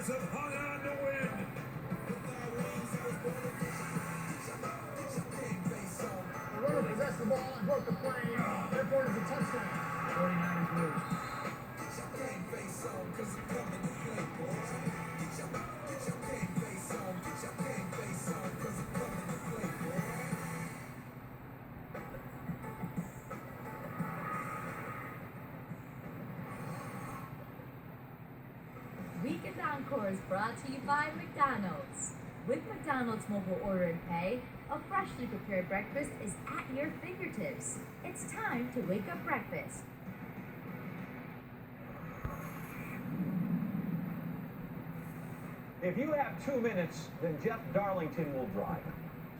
Stars have hung on to win. The runner possessed the ball and broke the plane. Therefore, it is a touchdown. 49ers lose. Weekend Encore is brought to you by McDonald's. With McDonald's Mobile Order and Pay, a freshly prepared breakfast is at your fingertips. It's time to wake up breakfast. If you have 2 minutes, then Jeff Darlington will drive.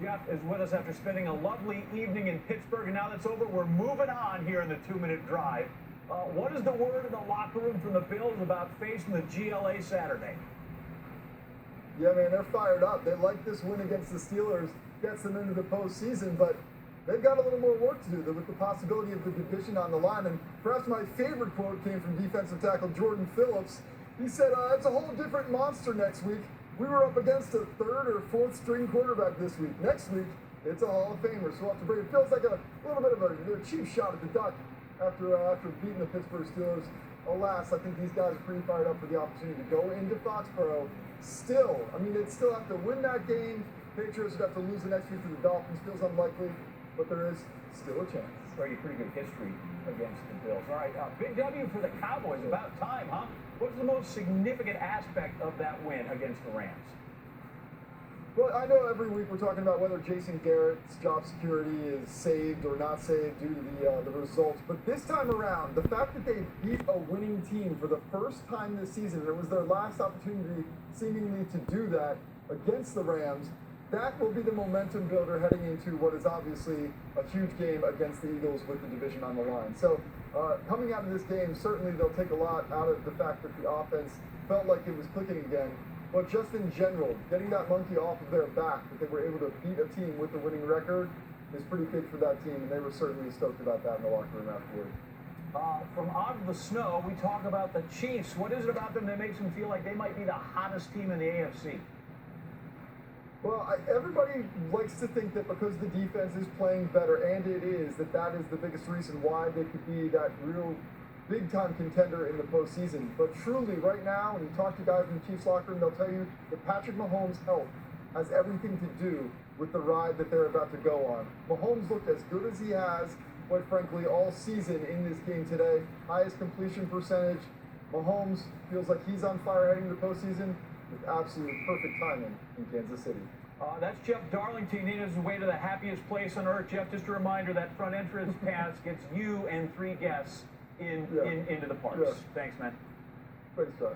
Jeff is with us after spending a lovely evening in Pittsburgh, and now that's over, we're moving on here in the 2-minute drive. What is the word in the locker room from the Bills about facing the GLA Saturday? Yeah, man, they're fired up. They like this win against the Steelers, gets them into the postseason, but they've got a little more work to do with the possibility of the division on the line. And perhaps my favorite quote came from defensive tackle Jordan Phillips. He said, it's a whole different monster next week. We were up against a third or fourth string quarterback this week. Next week, it's a Hall of Famer. So we'll have to bring it. Feels like a little bit of a cheap shot at the duck after beating the Pittsburgh Steelers. Alas, I think these guys are pretty fired up for the opportunity to go into Foxborough. Still, I mean, they'd still have to win that game. Patriots would have to lose the next week to the Dolphins. Feels unlikely, but there is still a chance. Pretty good history against the Bills. All right, big W for the Cowboys. About time, huh? What's the most significant aspect of that win against the Rams? Well, I know every week we're talking about whether Jason Garrett's job security is saved or not saved due to the results. But this time around, the fact that they beat a winning team for the first time this season, and it was their last opportunity seemingly to do that against the Rams, that will be the momentum builder heading into what is obviously a huge game against the Eagles with the division on the line. So coming out of this game, certainly they'll take a lot out of the fact that the offense felt like it was clicking again. But just in general, getting that monkey off of their back, that they were able to beat a team with a winning record, is pretty big for that team, and they were certainly stoked about that in the locker room afterward. From out of the snow, we talk about the Chiefs. What is it about them that makes them feel like they might be the hottest team in the AFC? Well, everybody likes to think that because the defense is playing better, and it is, that is the biggest reason why they could be that real big-time contender in the postseason. But truly, right now, when you talk to guys in the Chiefs locker room, they'll tell you that Patrick Mahomes' health has everything to do with the ride that they're about to go on. Mahomes looked as good as he has, quite frankly, all season in this game today. Highest completion percentage. Mahomes feels like he's on fire heading to the postseason with absolute perfect timing in Kansas City. That's Jeff Darlington in his way to the happiest place on earth. Jeff, just a reminder that front entrance pass gets you and 3 guests into the parks. Yeah. Thanks, man. Thanks, John.